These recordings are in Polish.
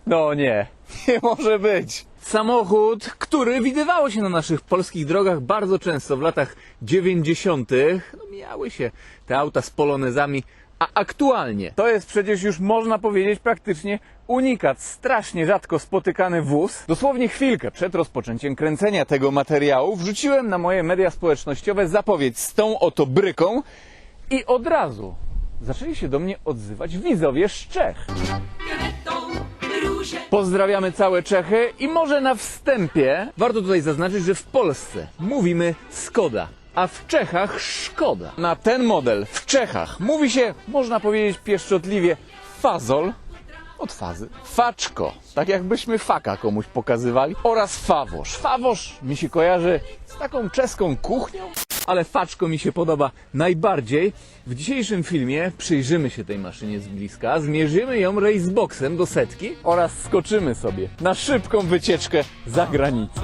No nie może być. Samochód, który widywało się na naszych polskich drogach bardzo często w latach 90. No mijały się te auta z polonezami, a aktualnie to jest przecież już można powiedzieć praktycznie unikat, strasznie rzadko spotykany wóz. Dosłownie chwilkę przed rozpoczęciem kręcenia tego materiału wrzuciłem na moje media społecznościowe zapowiedź z tą oto bryką i od razu zaczęli się do mnie odzywać widzowie z Czech. Pozdrawiamy całe Czechy i może na wstępie warto tutaj zaznaczyć, że w Polsce mówimy Skoda, a w Czechach Szkoda. Na ten model w Czechach mówi się, można powiedzieć pieszczotliwie, fazol od fazy, faczko, tak jakbyśmy faka komuś pokazywali, oraz fawosz. Fawosz mi się kojarzy z taką czeską kuchnią, ale faczko mi się podoba najbardziej. W dzisiejszym filmie przyjrzymy się tej maszynie z bliska, zmierzymy ją raceboxem do setki oraz skoczymy sobie na szybką wycieczkę za granicę.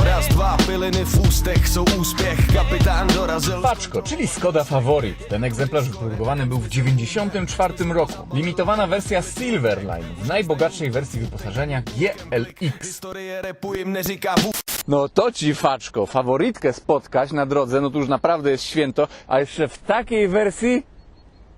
Raz, dwa, pyliny w ústech, są úspěch, kapitán dorazil. Faczko, czyli Skoda Favorit. Ten egzemplarz wyprodukowany był w 1994 roku. Limitowana wersja Silverline w najbogatszej wersji wyposażenia GLX. Historie repu im neříká vůbec. No to ci faczko, faworytkę spotkać na drodze, no to już naprawdę jest święto, a jeszcze w takiej wersji.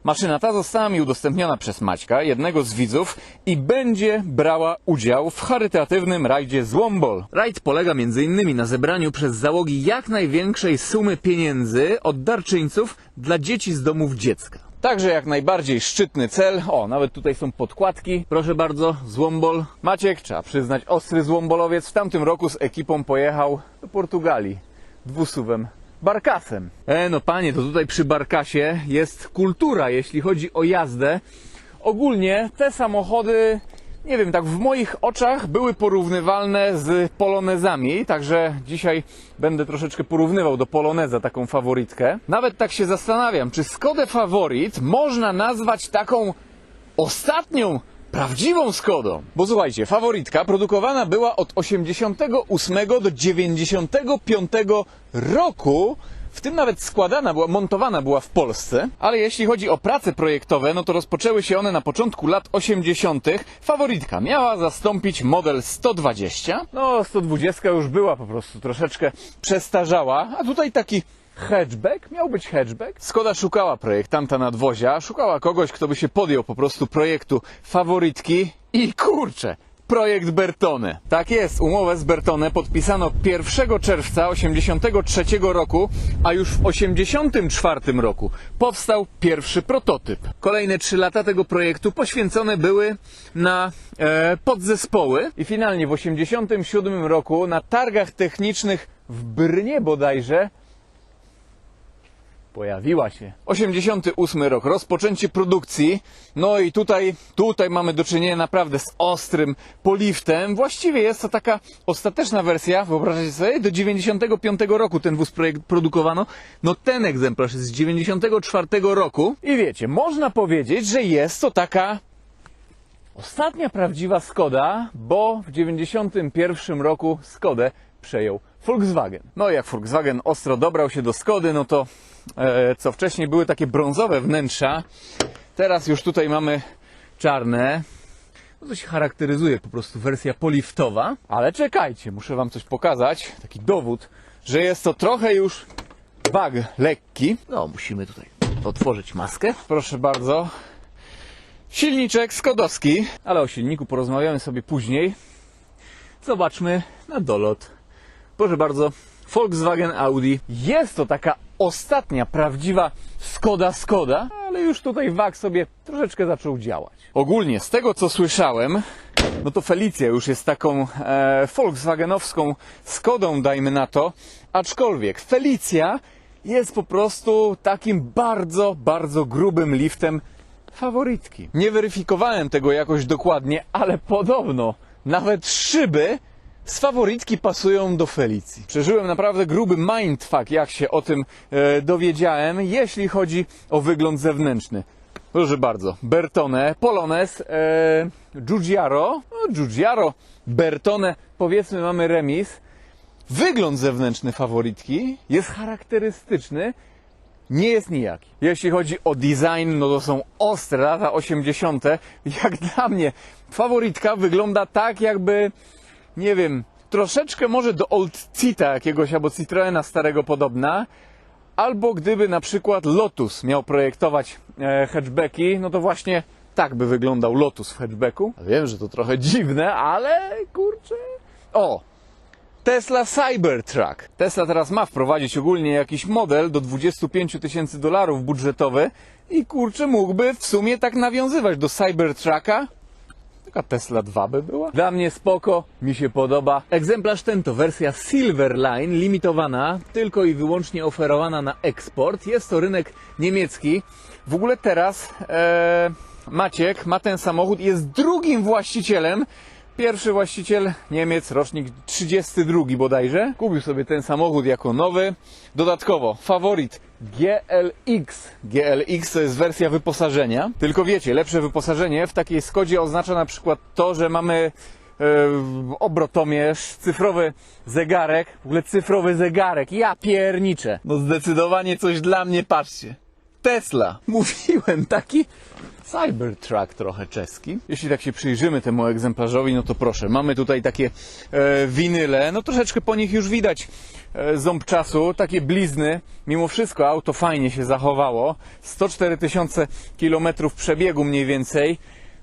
Maszyna ta została mi udostępniona przez Maćka, jednego z widzów, i będzie brała udział w charytatywnym rajdzie Złombol. Rajd polega m.in. na zebraniu przez załogi jak największej sumy pieniędzy od darczyńców dla dzieci z domów dziecka. Także jak najbardziej szczytny cel. O, nawet tutaj są podkładki. Proszę bardzo, Złombol. Maciek, trzeba przyznać, ostry złombolowiec, w tamtym roku z ekipą pojechał do Portugalii dwusuwem Barkasem. No panie, to tutaj przy Barkasie jest kultura, jeśli chodzi o jazdę. Ogólnie te samochody, nie wiem, tak w moich oczach były porównywalne z polonezami, także dzisiaj będę troszeczkę porównywał do poloneza taką faworytkę. Nawet tak się zastanawiam, czy Skodę Favorit można nazwać taką ostatnią prawdziwą Skodą. Bo słuchajcie, faworytka produkowana była od 88 do 95 roku. W tym nawet montowana była w Polsce. Ale jeśli chodzi o prace projektowe, no to rozpoczęły się one na początku lat 80. Faworytka miała zastąpić model 120. No 120 już była po prostu troszeczkę przestarzała, a tutaj taki hatchback, miał być hatchback. Skoda szukała projektanta nadwozia, szukała kogoś, kto by się podjął po prostu projektu faworytki i kurczę, projekt Bertone. Tak jest, umowę z Bertone podpisano 1 czerwca 1983 roku, a już w 1984 roku powstał pierwszy prototyp. Kolejne 3 lata tego projektu poświęcone były na podzespoły i finalnie w 1987 roku na targach technicznych w Brnie bodajże pojawiła się. 88 rok, rozpoczęcie produkcji. No i tutaj mamy do czynienia naprawdę z ostrym poliftem. Właściwie jest to taka ostateczna wersja, wyobraźcie sobie, do 95 roku ten wóz produkowano. No ten egzemplarz jest z 94 roku. I wiecie, można powiedzieć, że jest to taka ostatnia prawdziwa Skoda, bo w 91 roku Skodę przejął Volkswagen. No i jak Volkswagen ostro dobrał się do Skody, no to co wcześniej były takie brązowe wnętrza, teraz już tutaj mamy czarne. No to się charakteryzuje po prostu wersja poliftowa. Ale czekajcie, muszę wam coś pokazać, taki dowód, że jest to trochę już bag lekki. No musimy tutaj otworzyć maskę. Proszę bardzo. Silniczek skodowski, ale o silniku porozmawiamy sobie później. Zobaczmy na dolot. Proszę bardzo, Volkswagen Audi. Jest to taka ostatnia prawdziwa Skoda, ale już tutaj WAG sobie troszeczkę zaczął działać. Ogólnie z tego co słyszałem, no to Felicia już jest taką volkswagenowską Skodą, dajmy na to, aczkolwiek Felicia jest po prostu takim bardzo, bardzo grubym liftem faworytki. Nie weryfikowałem tego jakoś dokładnie, ale podobno nawet szyby z faworytki pasują do Felicji. Przeżyłem naprawdę gruby mindfuck, jak się o tym dowiedziałem, jeśli chodzi o wygląd zewnętrzny. Proszę bardzo, Bertone, Polonez, Giugiaro, Bertone, powiedzmy mamy remis. Wygląd zewnętrzny faworytki jest charakterystyczny, nie jest nijaki. Jeśli chodzi o design, no to są ostre lata 80. Jak dla mnie faworytka wygląda tak, jakby, nie wiem, troszeczkę może do Old Cita jakiegoś albo Citroena starego podobna. Albo gdyby na przykład Lotus miał projektować hatchbacki, no to właśnie tak by wyglądał Lotus w hatchbacku. Wiem, że to trochę dziwne, ale kurczę... O! Tesla Cybertruck. Tesla teraz ma wprowadzić ogólnie jakiś model do $25,000 budżetowy i kurczę mógłby w sumie tak nawiązywać do Cybertrucka. Taka Tesla 2 by była. Dla mnie spoko, mi się podoba. Egzemplarz ten to wersja Silverline, limitowana, tylko i wyłącznie oferowana na eksport. Jest to rynek niemiecki. W ogóle teraz Maciek ma ten samochód i jest drugim właścicielem. Pierwszy właściciel, Niemiec, rocznik 32 bodajże, kupił sobie ten samochód jako nowy. Dodatkowo faworyt GLX. GLX to jest wersja wyposażenia. Tylko wiecie, lepsze wyposażenie w takiej Skodzie oznacza na przykład to, że mamy obrotomierz, cyfrowy zegarek. W ogóle cyfrowy zegarek, ja pierniczę. No zdecydowanie coś dla mnie, patrzcie. Tesla. Mówiłem, taki Cybertruck trochę czeski. Jeśli tak się przyjrzymy temu egzemplarzowi, no to proszę, mamy tutaj takie winyle, no troszeczkę po nich już widać ząb czasu, takie blizny. Mimo wszystko auto fajnie się zachowało. 104 000 kilometrów przebiegu mniej więcej.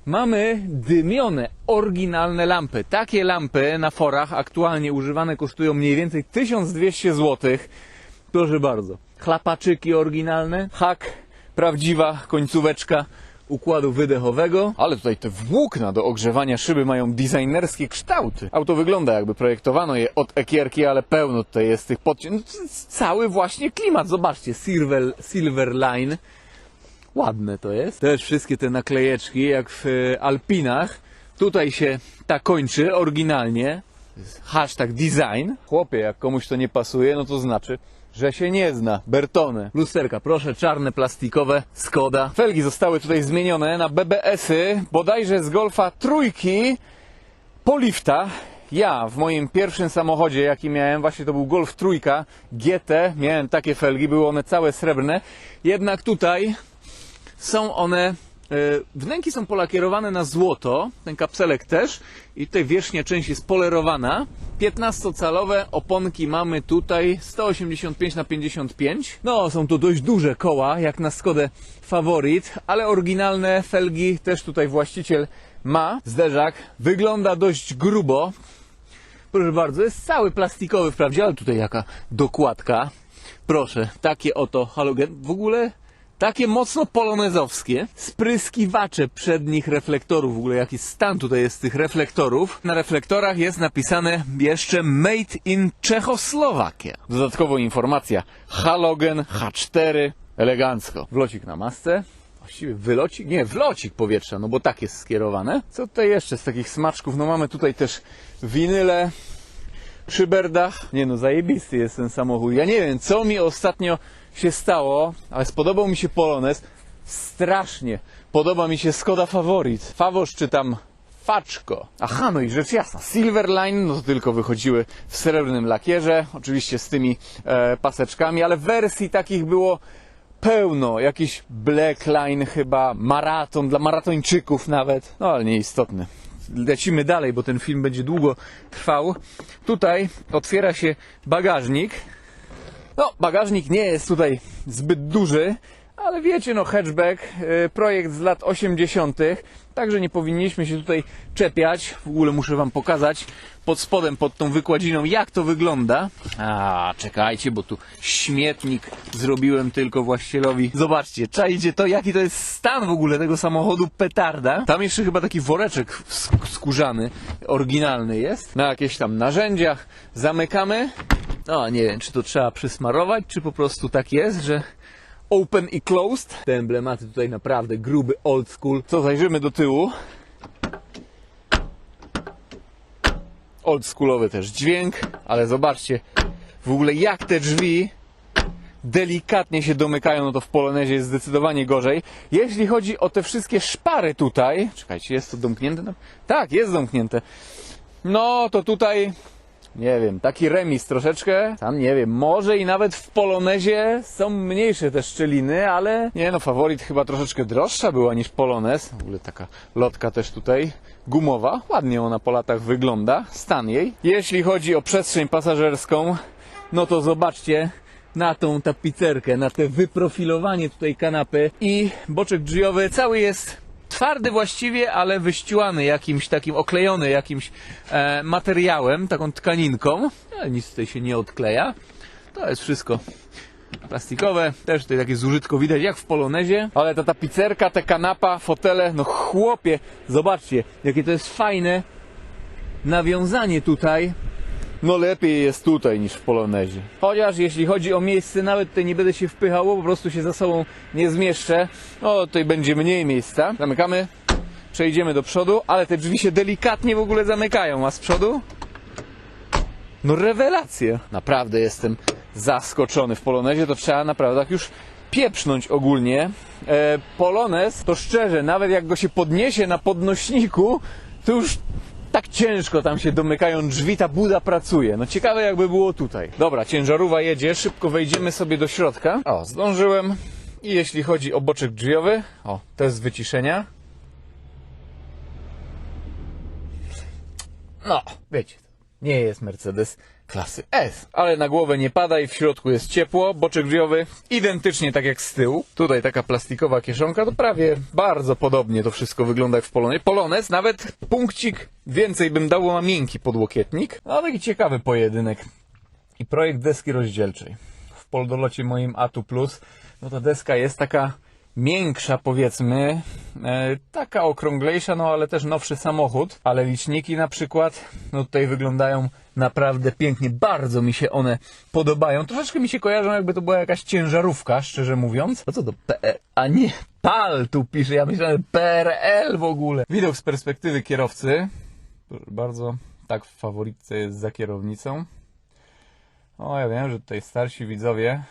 Mamy dymione, oryginalne lampy. Takie lampy na forach aktualnie używane kosztują mniej więcej 1200 zł. Proszę bardzo. Chlapaczyki oryginalne, hak, prawdziwa końcóweczka układu wydechowego, ale tutaj te włókna do ogrzewania szyby mają designerskie kształty. Auto wygląda jakby projektowano je od ekierki, ale pełno tutaj jest tych podcięć. No, cały właśnie klimat, zobaczcie, Silverline. Ładne to jest. Też wszystkie te naklejeczki jak w Alpinach. Tutaj się ta kończy oryginalnie. Hashtag design. Chłopie, jak komuś to nie pasuje, no to znaczy, że się nie zna. Bertone. Lusterka, proszę, czarne, plastikowe, Skoda. Felgi zostały tutaj zmienione na BBS-y, bodajże z Golfa trójki po lifta. Ja w moim pierwszym samochodzie, jaki miałem, właśnie to był Golf trójka GT, miałem takie felgi, były one całe srebrne. Jednak tutaj są one... Wnęki są polakierowane na złoto, ten kapselek też i tutaj wierzchnia część jest polerowana. 15-calowe oponki mamy tutaj 185/55. No, są to dość duże koła, jak na Skodę Favorit, ale oryginalne felgi też tutaj właściciel ma. Zderzak wygląda dość grubo. Proszę bardzo, jest cały plastikowy wprawdzie, ale tutaj jaka dokładka. Proszę, takie oto halogen. W ogóle... takie mocno polonezowskie. Spryskiwacze przednich reflektorów. W ogóle jaki stan tutaj jest tych reflektorów. Na reflektorach jest napisane jeszcze Made in Czechoslowakia. Dodatkowo informacja. Halogen H4. Elegancko. Wlocik na masce. Właściwie wylocik? Nie, wlocik powietrza, no bo tak jest skierowane. Co tutaj jeszcze z takich smaczków? No mamy tutaj też winyle. Szyberdach. Nie no, zajebisty jest ten samochód. Ja nie wiem, co mi ostatnio się stało, ale spodobał mi się Polonez. Strasznie podoba mi się Skoda Favorit. Fawosz czy tam Faczko. Aha, no i rzecz jasna. Silverline, no to tylko wychodziły w srebrnym lakierze. Oczywiście z tymi paseczkami, ale wersji takich było pełno. Jakiś Blackline chyba, maraton, dla maratończyków nawet. No ale nieistotne. Lecimy dalej, bo ten film będzie długo trwał. Tutaj otwiera się bagażnik. No, bagażnik nie jest tutaj zbyt duży, ale wiecie, no hatchback, projekt z lat 80., także nie powinniśmy się tutaj czepiać. W ogóle muszę wam pokazać pod spodem, pod tą wykładziną, jak to wygląda. A, czekajcie, bo tu śmietnik zrobiłem tylko właścicielowi. Zobaczcie, czajcie to, jaki to jest stan w ogóle tego samochodu, petarda. Tam jeszcze chyba taki woreczek skórzany, oryginalny jest. Na jakieś tam narzędziach zamykamy. No, nie wiem, czy to trzeba przysmarować, czy po prostu tak jest, że open i closed. Te emblematy tutaj naprawdę gruby, old school. Co, zajrzymy do tyłu. Oldschoolowy też dźwięk, ale zobaczcie w ogóle jak te drzwi delikatnie się domykają, no to w Polonezie jest zdecydowanie gorzej. Jeśli chodzi o te wszystkie szpary tutaj, czekajcie, jest to domknięte? Tak, jest domknięte. No to tutaj Nie wiem, taki remis troszeczkę, tam nie wiem, może i nawet w Polonezie są mniejsze te szczeliny, ale nie no, Faworit chyba troszeczkę droższa była niż Polonez. W ogóle taka lotka też tutaj gumowa, ładnie ona po latach wygląda, stan jej. Jeśli chodzi o przestrzeń pasażerską, no to zobaczcie na tą tapicerkę, na te wyprofilowanie tutaj kanapy i boczek drzwiowy cały jest twardy właściwie, ale wyściłany jakimś takim, oklejony jakimś materiałem, taką tkaninką, ale nic tutaj się nie odkleja. To jest wszystko plastikowe, też tutaj takie zużytko widać jak w Polonezie, ale ta tapicerka, ta kanapa, fotele, no chłopie, zobaczcie, jakie to jest fajne nawiązanie tutaj. No lepiej jest tutaj niż w Polonezie. Chociaż jeśli chodzi o miejsce, nawet tutaj nie będę się wpychał, po prostu się za sobą nie zmieszczę. No tutaj będzie mniej miejsca. Zamykamy, przejdziemy do przodu, ale te drzwi się delikatnie w ogóle zamykają, a z przodu? No rewelacja. Naprawdę jestem zaskoczony. W Polonezie to trzeba naprawdę tak już pieprznąć ogólnie. Polonez to szczerze, nawet jak go się podniesie na podnośniku, to już tak ciężko tam się domykają drzwi, ta buda pracuje. No ciekawe jakby było tutaj. Dobra, ciężarówka jedzie, szybko wejdziemy sobie do środka. O, zdążyłem. I jeśli chodzi o boczek drzwiowy, o, test wyciszenia. No, wiecie, nie jest Mercedes klasy S, ale na głowę nie pada i w środku jest ciepło. Boczek drzwiowy identycznie tak jak z tyłu. Tutaj taka plastikowa kieszonka, to prawie bardzo podobnie to wszystko wygląda jak w Polonezie. Polonez, nawet punkcik więcej bym dał, ma miękki podłokietnik. No taki ciekawy pojedynek. I projekt deski rozdzielczej. W poldolocie moim A2+, no ta deska jest taka miększa powiedzmy, taka okrąglejsza, no ale też nowszy samochód, ale liczniki na przykład, no tutaj wyglądają naprawdę pięknie, bardzo mi się one podobają, troszeczkę mi się kojarzą jakby to była jakaś ciężarówka, szczerze mówiąc. A co to PE, a nie PAL tu pisze, ja myślałem PRL w ogóle. Widok z perspektywy kierowcy, proszę bardzo, tak w Favoritce jest za kierownicą. O, ja wiem, że tutaj starsi widzowie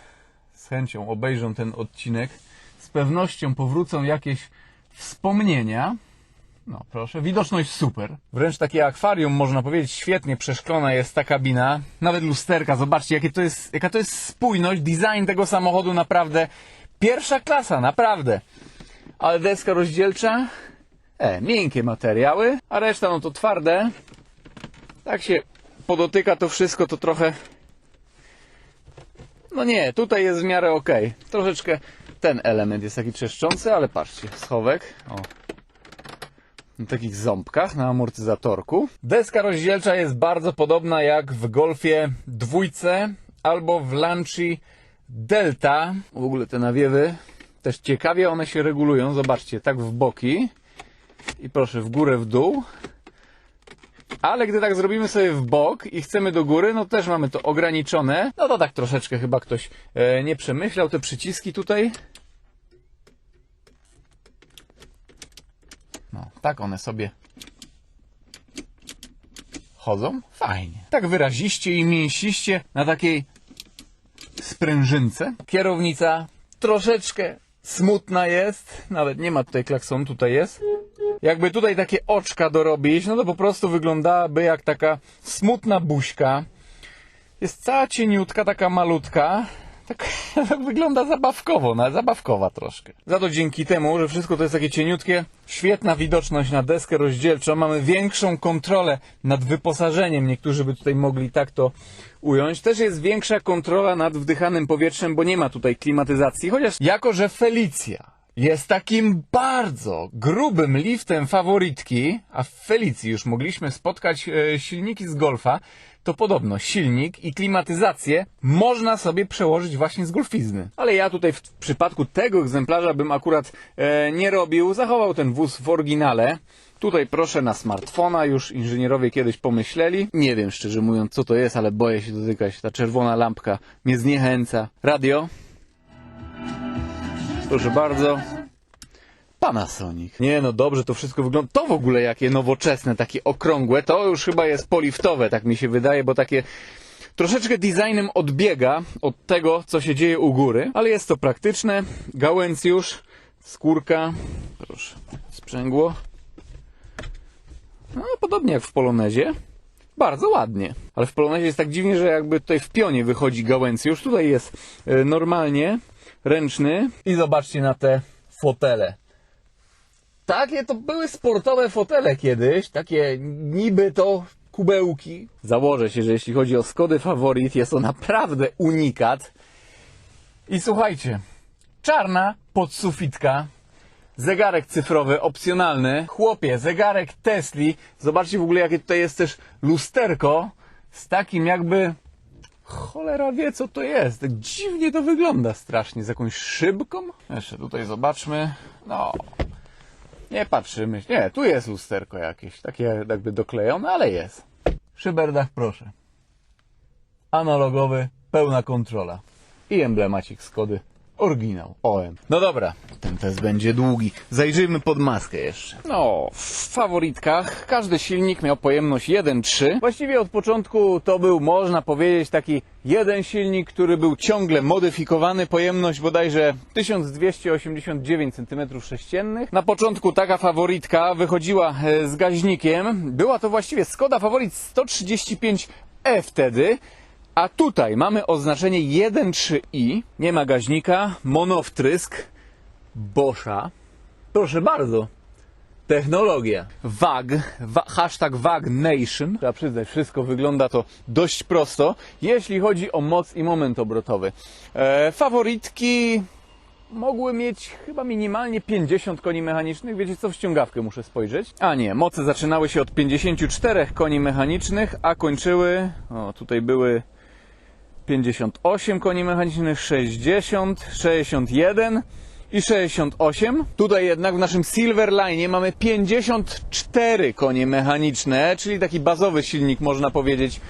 z chęcią obejrzą ten odcinek. Z pewnością powrócą jakieś wspomnienia. No proszę, widoczność super. Wręcz takie akwarium, można powiedzieć, świetnie przeszklona jest ta kabina. Nawet lusterka, zobaczcie jaka to jest spójność, design tego samochodu naprawdę pierwsza klasa, naprawdę. Ale deska rozdzielcza, miękkie materiały, a reszta no to twarde. Tak się podotyka to wszystko, to trochę... No nie, tutaj jest w miarę ok. Troszeczkę ten element jest taki trzeszczący, ale patrzcie, schowek, o, na takich ząbkach, na amortyzatorku. Deska rozdzielcza jest bardzo podobna jak w Golfie 2 albo w Lancia Delta. W ogóle te nawiewy też ciekawie one się regulują, zobaczcie, tak w boki i proszę w górę, w dół. Ale gdy tak zrobimy sobie w bok i chcemy do góry, no też mamy to ograniczone. No to tak troszeczkę chyba ktoś nie przemyślał. Te przyciski tutaj. No, tak one sobie chodzą. Fajnie. Tak wyraziście i mięsiście na takiej sprężynce. Kierownica troszeczkę smutna jest. Nawet nie ma tutaj klaksonu, tutaj jest. Jakby tutaj takie oczka dorobić, no to po prostu wyglądałaby jak taka smutna buźka. Jest cała cieniutka, taka malutka. Tak wygląda zabawkowo, zabawkowa troszkę. Za to dzięki temu, że wszystko to jest takie cieniutkie, świetna widoczność na deskę rozdzielczą. Mamy większą kontrolę nad wyposażeniem. Niektórzy by tutaj mogli tak to ująć. Też jest większa kontrola nad wdychanym powietrzem, bo nie ma tutaj klimatyzacji. Chociaż jako, że Felicia jest takim bardzo grubym liftem faworytki, a w Felicji już mogliśmy spotkać silniki z Golfa, to podobno silnik i klimatyzację można sobie przełożyć właśnie z golfizny. Ale ja tutaj w przypadku tego egzemplarza bym akurat nie robił, zachował ten wóz w oryginale. Tutaj proszę na smartfona, już inżynierowie kiedyś pomyśleli. Nie wiem szczerze mówiąc co to jest, ale boję się dotykać. Ta czerwona lampka mnie zniechęca. Radio. Proszę bardzo. Panasonic. Nie no dobrze to wszystko wygląda. To w ogóle jakie nowoczesne, takie okrągłe. To już chyba jest poliftowe, tak mi się wydaje, bo takie troszeczkę designem odbiega od tego, co się dzieje u góry. Ale jest to praktyczne. Gałęcjusz, skórka. Proszę, sprzęgło. No podobnie jak w Polonezie. bardzo ładnie. Ale w Polonezie jest tak dziwnie, że jakby tutaj w pionie wychodzi gałęzjusz. Tutaj jest normalnie ręczny. I zobaczcie na te fotele. Takie to były sportowe fotele kiedyś. Takie niby to kubełki. Założę się, że jeśli chodzi o Skody Favorit, jest to naprawdę unikat. I słuchajcie, czarna podsufitka. Zegarek cyfrowy, opcjonalny. Chłopie, zegarek Tesli. Zobaczcie w ogóle, jakie tutaj jest też lusterko z takim jakby... Cholera wie, co to jest. Tak dziwnie to wygląda strasznie. Z jakąś szybką. Jeszcze tutaj zobaczmy. No, nie patrzymy. Nie, tu jest lusterko jakieś. Takie jakby doklejone, ale jest. Szyberdach, proszę. Analogowy, pełna kontrola. I emblemacik Skody. Oryginał, OM. No dobra, ten test będzie długi. Zajrzyjmy pod maskę jeszcze. No, w Favoritkach każdy silnik miał pojemność 1.3. Właściwie od początku to był, można powiedzieć, taki jeden silnik, który był ciągle modyfikowany. Pojemność bodajże 1289 cm3. Na początku taka Favoritka wychodziła z gaźnikiem. Była to właściwie Skoda Favorit 135e wtedy. A tutaj mamy oznaczenie 1.3i, nie ma gaźnika, monowtrysk, Boscha. Proszę bardzo, technologia. WAG, hashtag WAG Nation. Trzeba przyznać, wszystko wygląda to dość prosto, jeśli chodzi o moc i moment obrotowy. Faworitki mogły mieć chyba minimalnie 50 koni mechanicznych. Wiecie co, w ściągawkę muszę spojrzeć. A nie, moce zaczynały się od 54 koni mechanicznych, a kończyły, o tutaj były 58 koni mechanicznych, 60, 61 i 68. Tutaj jednak w naszym Silverline mamy 54 konie mechaniczne, czyli taki bazowy silnik, można powiedzieć,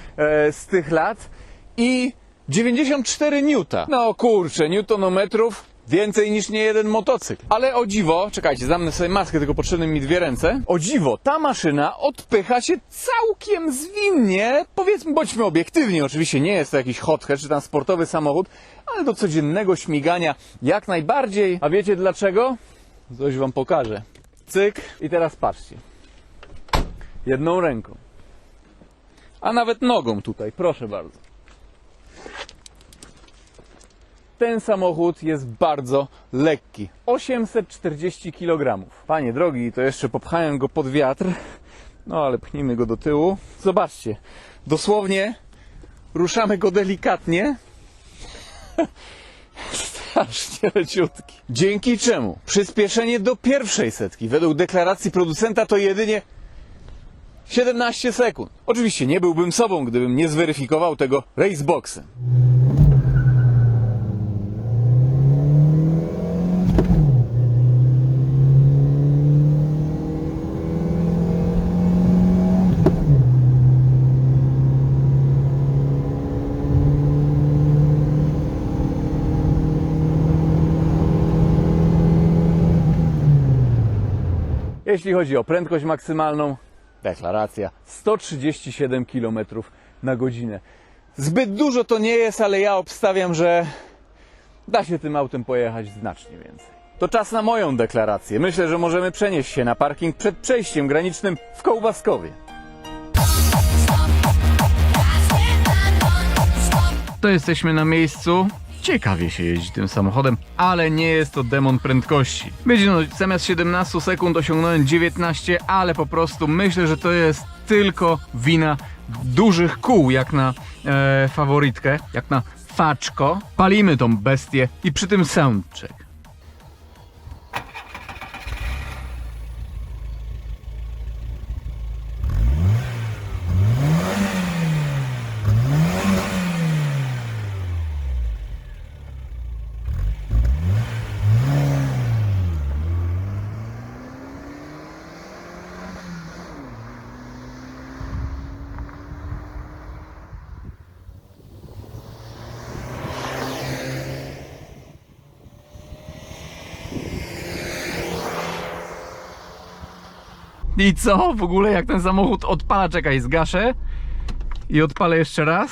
z tych lat. I 94 Newta. No kurczę, newtonometrów więcej niż nie jeden motocykl. Ale o dziwo, czekajcie, zamknę sobie maskę, tylko potrzebne mi dwie ręce. O dziwo, ta maszyna odpycha się całkiem zwinnie. Powiedzmy, bądźmy obiektywni, oczywiście nie jest to jakiś hot hatch czy tam sportowy samochód, ale do codziennego śmigania jak najbardziej. A wiecie dlaczego? Coś wam pokażę. Cyk i teraz patrzcie. Jedną ręką. A nawet nogą tutaj, proszę bardzo. Ten samochód jest bardzo lekki. 840 kg. Panie drogi, to jeszcze popchałem go pod wiatr. No ale pchnijmy go do tyłu. Zobaczcie. Dosłownie ruszamy go delikatnie. Strasznie leciutki. Dzięki czemu przyspieszenie do pierwszej setki według deklaracji producenta to jedynie 17 sekund. Oczywiście nie byłbym sobą, gdybym nie zweryfikował tego raceboxem. Jeśli chodzi o prędkość maksymalną, deklaracja 137 km na godzinę. Zbyt dużo to nie jest, ale ja obstawiam, że da się tym autem pojechać znacznie więcej. To czas na moją deklarację. Myślę, że możemy przenieść się na parking przed przejściem granicznym w Kołbaskowie. To jesteśmy na miejscu. Ciekawie się jeździ tym samochodem, ale nie jest to demon prędkości. Będzie no, zamiast 17 sekund osiągnąłem 19, ale po prostu myślę, że to jest tylko wina dużych kół, jak na Favoritkę, jak na faczko. Palimy tą bestię i przy tym soundcheck. I co? W ogóle jak ten samochód odpala, czekaj, zgaszę i odpalę jeszcze raz.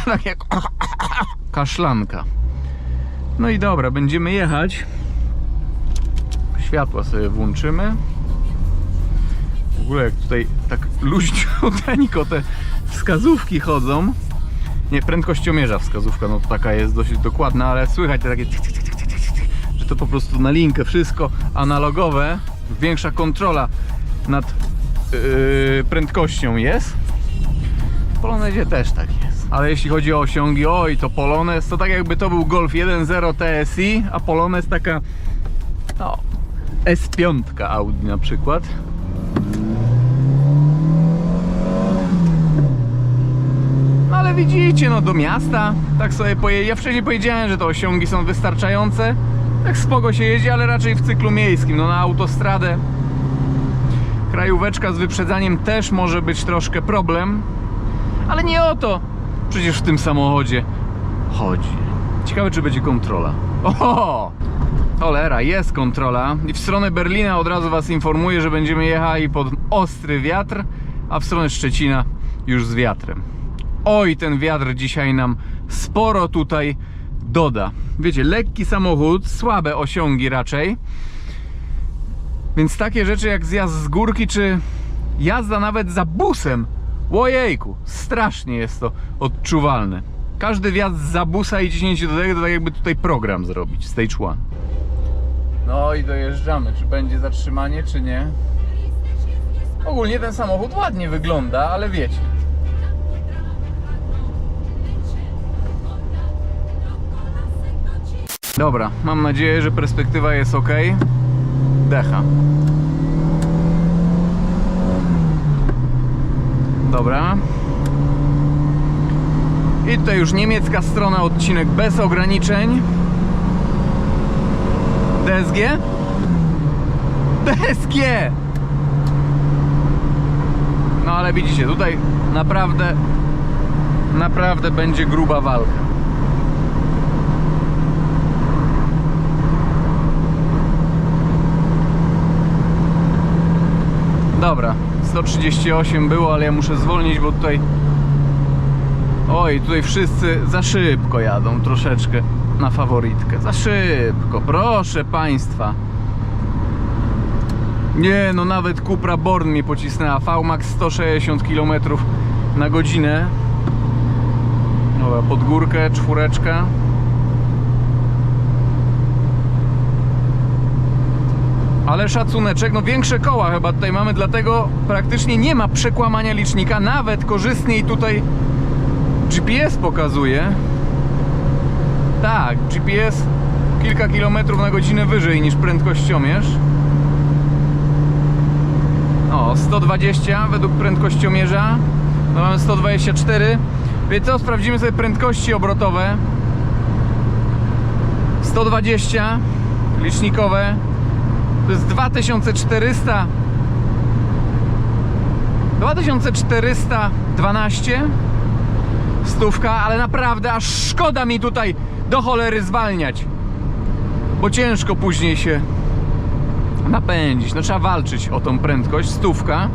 Tak jak kaszlanka. No i dobra, będziemy jechać. Światła sobie włączymy. W ogóle jak tutaj tak luźniuteńko te wskazówki chodzą. Nie, prędkościomierza wskazówka, no to taka jest dosyć dokładna, ale słychać te takie że to po prostu na linkę wszystko analogowe. Większa kontrola nad prędkością jest. W Polonezie też tak jest. Ale jeśli chodzi o osiągi, oj, to Polonez to tak jakby to był Golf 1.0 TSI, a Polonez taka no, S5 Audi na przykład. No ale widzicie, no do miasta tak sobie pojedzie. Ja wcześniej powiedziałem, że te osiągi są wystarczające. Tak spoko się jeździ, ale raczej w cyklu miejskim. No na autostradę krajóweczka z wyprzedzaniem też może być troszkę problem. Ale nie o to przecież w tym samochodzie chodzi. Ciekawe, czy będzie kontrola. Oho! Cholera, jest kontrola. I w stronę Berlina od razu was informuję, że będziemy jechali pod ostry wiatr, a w stronę Szczecina już z wiatrem. Oj, ten wiatr dzisiaj nam sporo tutaj doda. Wiecie, lekki samochód, słabe osiągi raczej. Więc takie rzeczy jak zjazd z górki, czy jazda nawet za busem. Ojejku, strasznie jest to odczuwalne. Każdy wjazd za busa i ciśnięcie do tego to tak jakby tutaj program zrobić, stage 1. No i dojeżdżamy, czy będzie zatrzymanie, czy nie. Ogólnie ten samochód ładnie wygląda, ale wiecie. Dobra, mam nadzieję, że perspektywa jest ok. Decha. Dobra. I tutaj już niemiecka strona, odcinek bez ograniczeń. DSG? DSG! No ale widzicie, tutaj naprawdę będzie gruba walka. Dobra, 138 było, ale ja muszę zwolnić, bo tutaj... Oj, tutaj wszyscy za szybko jadą troszeczkę na faworytkę. Za szybko, proszę państwa. Nie, no nawet Cupra Born mnie pocisnęła. VMAX 160 km na godzinę. Dobra, pod górkę, czwóreczka. Ale szacuneczek, no większe koła chyba tutaj mamy, dlatego praktycznie nie ma przekłamania licznika. Nawet korzystniej tutaj GPS pokazuje. Tak, GPS kilka kilometrów na godzinę wyżej niż prędkościomierz. O, 120 według prędkościomierza. No mamy 124. Więc co, sprawdzimy sobie prędkości obrotowe. 120 licznikowe. To jest 2412 stówka, ale naprawdę aż szkoda mi tutaj do cholery zwalniać, bo ciężko później się napędzić. No trzeba walczyć o tą prędkość. Stówka,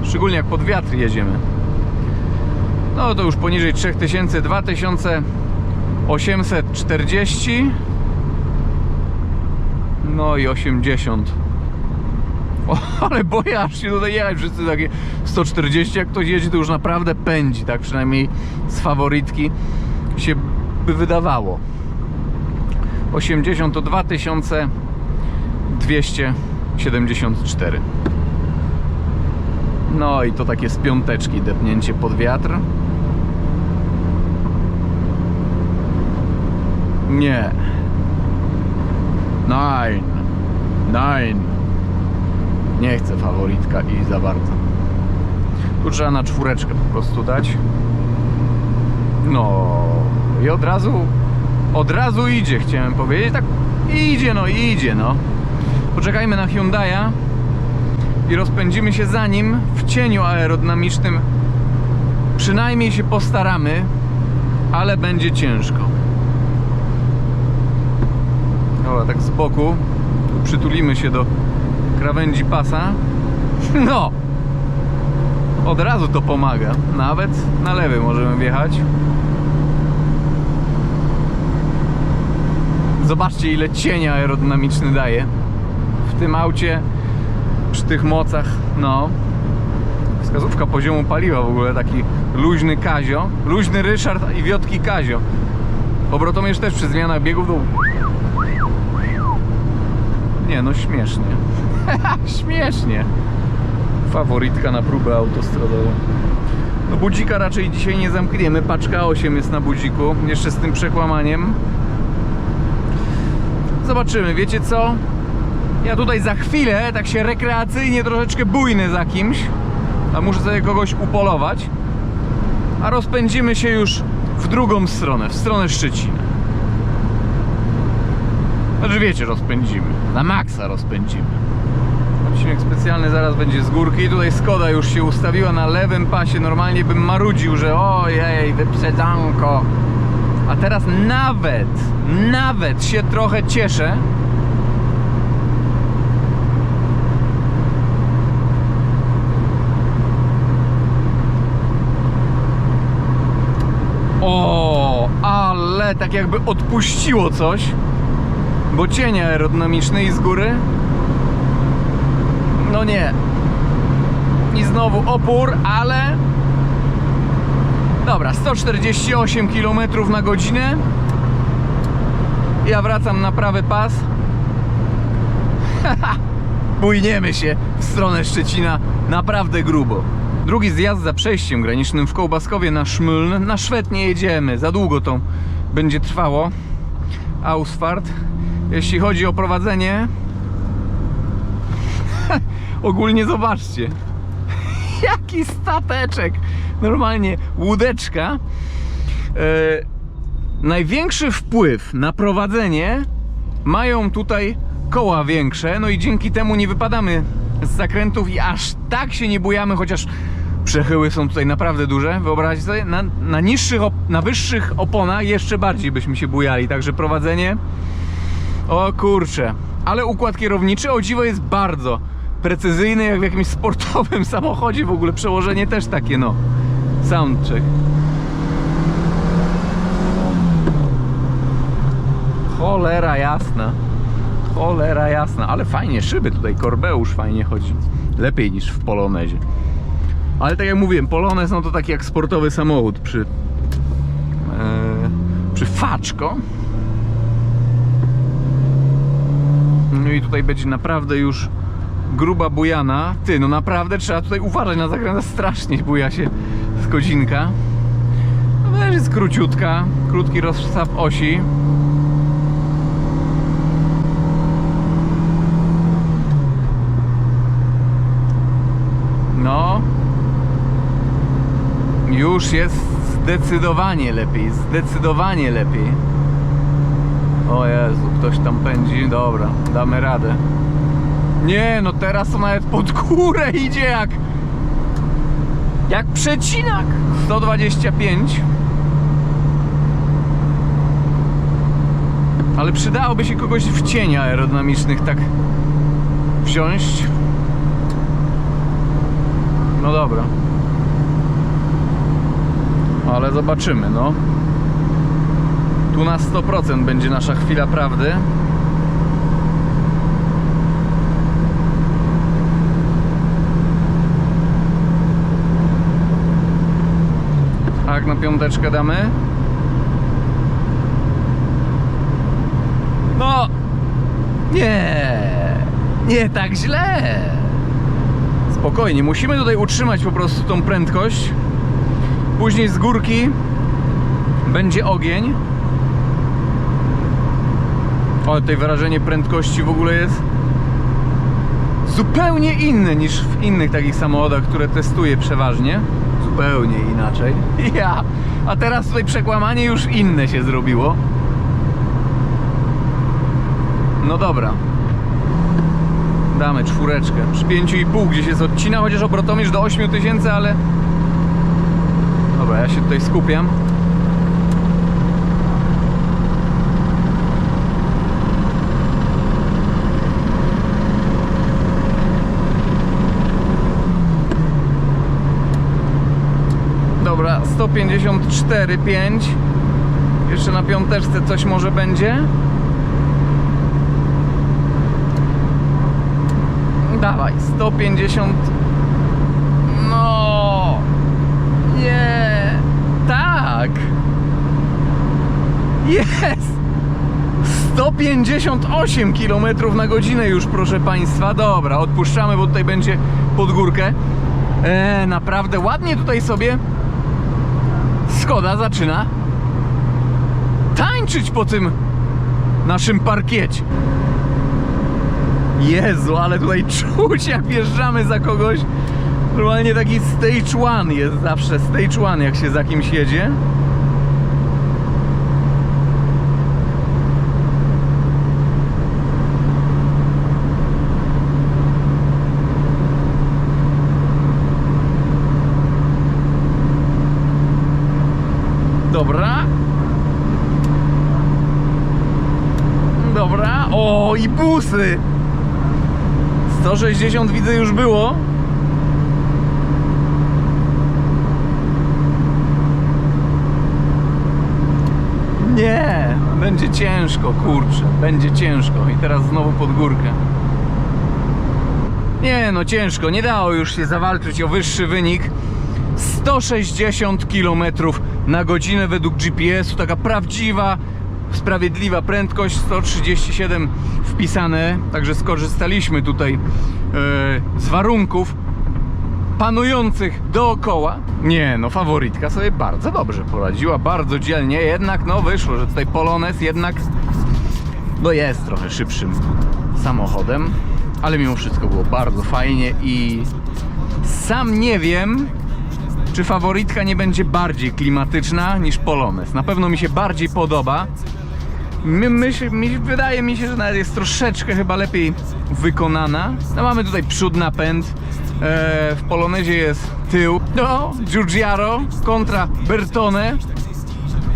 szczególnie jak pod wiatr jedziemy. No to już poniżej 3000, 2840. No i 80. O, ale boję aż się tutaj jechać. Wszyscy takie 140. Jak ktoś jedzie, to już naprawdę pędzi. Tak przynajmniej z faworytki się by wydawało. 80 to 2274. No i to takie z piąteczki depnięcie pod wiatr. Nie. Nine. Nie chcę faworytka i za bardzo. Tu trzeba na czwóreczkę po prostu dać. No i od razu idzie, chciałem powiedzieć. Tak idzie no. Poczekajmy na Hyundai'a i rozpędzimy się za nim w cieniu aerodynamicznym. Przynajmniej się postaramy, ale będzie ciężko. Dobra, tak z boku przytulimy się do krawędzi pasa. No! Od razu to pomaga. Nawet na lewy możemy wjechać. Zobaczcie, ile cienia aerodynamiczny daje w tym aucie przy tych mocach. No, wskazówka poziomu paliwa w ogóle, taki luźny Kazio, luźny Ryszard i wiotki Kazio. Obrotomierz też przy zmianach biegów to... Nie no, śmiesznie. Śmiesznie. Faworytka na próbę autostradową. No budzika raczej dzisiaj nie zamkniemy, paczka 8 jest na budziku, jeszcze z tym przekłamaniem. Zobaczymy, wiecie co? Ja tutaj za chwilę, tak się rekreacyjnie troszeczkę bujny za kimś, a muszę sobie kogoś upolować, a rozpędzimy się już w drugą stronę, w stronę Szczecina. Znaczy wiecie, rozpędzimy, na maksa rozpędzimy. Odcinek specjalny zaraz będzie z górki. Tutaj Skoda już się ustawiła na lewym pasie. Normalnie bym marudził, że ojej, wyprzedzanko. A teraz nawet się trochę cieszę. O, ale tak jakby odpuściło coś. Bo cień aerodynamiczny i z góry. No nie. I znowu opór, ale... Dobra, 148 km na godzinę. Ja wracam na prawy pas. Bujniemy się w stronę Szczecina naprawdę grubo. Drugi zjazd za przejściem granicznym w Kołbaskowie na Szmyln. Na Szwed nie jedziemy, za długo to będzie trwało. Ausfahrt. Jeśli chodzi o prowadzenie, ogólnie zobaczcie, jaki stateczek, normalnie łódeczka. Największy wpływ na prowadzenie mają tutaj koła większe, no i dzięki temu nie wypadamy z zakrętów i aż tak się nie bujamy, chociaż przechyły są tutaj naprawdę duże. Wyobraźcie sobie, na wyższych oponach jeszcze bardziej byśmy się bujali, także prowadzenie, o kurczę, ale układ kierowniczy o dziwo jest bardzo precyzyjny, jak w jakimś sportowym samochodzie. W ogóle przełożenie też takie, no, soundcheck. Cholera jasna, cholera jasna, ale fajnie, szyby tutaj, Korbeusz fajnie chodzi, lepiej niż w Polonezie. Ale tak jak mówiłem, Polonez no to taki jak sportowy samochód przy Faczko. No i tutaj będzie naprawdę już gruba bujana. Ty, no naprawdę trzeba tutaj uważać na zakrętach, strasznie buja się Skodzinka. No też jest króciutka, krótki rozstaw osi. No już jest zdecydowanie lepiej, zdecydowanie lepiej. O Jezu, ktoś tam pędzi, dobra, damy radę. Nie, no teraz to nawet pod górę idzie jak przecinak. 125. Ale przydałoby się kogoś w cieni aerodynamicznych tak wziąć. No dobra. Ale zobaczymy, no. Tu na 100% będzie nasza chwila prawdy. A jak na piąteczkę damy? No! Nie tak źle! Spokojnie, musimy tutaj utrzymać po prostu tą prędkość. Później z górki będzie ogień. O, tutaj wyrażenie prędkości w ogóle jest zupełnie inne niż w innych takich samochodach, które testuję przeważnie. Zupełnie inaczej. A teraz tutaj przekłamanie już inne się zrobiło. No dobra. Damy czwóreczkę. Przy 5,5 gdzieś jest odcina, chociaż obrotomierz do 8000, ale... Dobra, ja się tutaj skupiam. Dobra, 154,5. Jeszcze na piąteczce coś może będzie. Dawaj, 150. No, Nie. Tak. Jest. 158 km na godzinę już, proszę Państwa. Dobra, odpuszczamy, bo tutaj będzie pod górkę. Naprawdę ładnie tutaj sobie Skoda zaczyna tańczyć po tym naszym parkiecie. Jezu, ale tutaj czuć, jak wjeżdżamy za kogoś. Normalnie taki stage one jest zawsze. Stage one, jak się za kimś jedzie. Dobra. Dobra. O, i busy. 160 widzę już było. Nie, będzie ciężko, kurczę. Będzie ciężko. I teraz znowu pod górkę. Nie, no ciężko. Nie dało już się zawalczyć o wyższy wynik. 160 km na godzinę według GPS-u, taka prawdziwa, sprawiedliwa prędkość, 137 wpisane, także skorzystaliśmy tutaj z warunków panujących dookoła. Nie, no faworytka sobie bardzo dobrze poradziła, bardzo dzielnie, jednak no wyszło, że tutaj Polones jednak no jest trochę szybszym samochodem, ale mimo wszystko było bardzo fajnie i sam nie wiem, czy faworytka nie będzie bardziej klimatyczna niż Polones. Na pewno mi się bardziej podoba. Wydaje mi się, że nawet jest troszeczkę chyba lepiej wykonana. No, mamy tutaj przód, napęd. W Polonezie jest tył. No, Giugiaro kontra Bertone.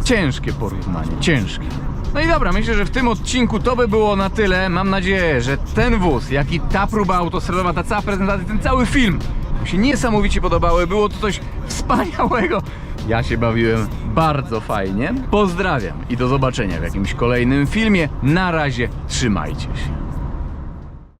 Ciężkie porównanie, ciężkie. No i dobra, myślę, że w tym odcinku to by było na tyle. Mam nadzieję, że ten wóz, jak i ta próba autostradowa, ta cała prezentacja, ten cały film mi się niesamowicie podobały. Było to coś wspaniałego. Ja się bawiłem bardzo fajnie. Pozdrawiam i do zobaczenia w jakimś kolejnym filmie. Na razie, trzymajcie się.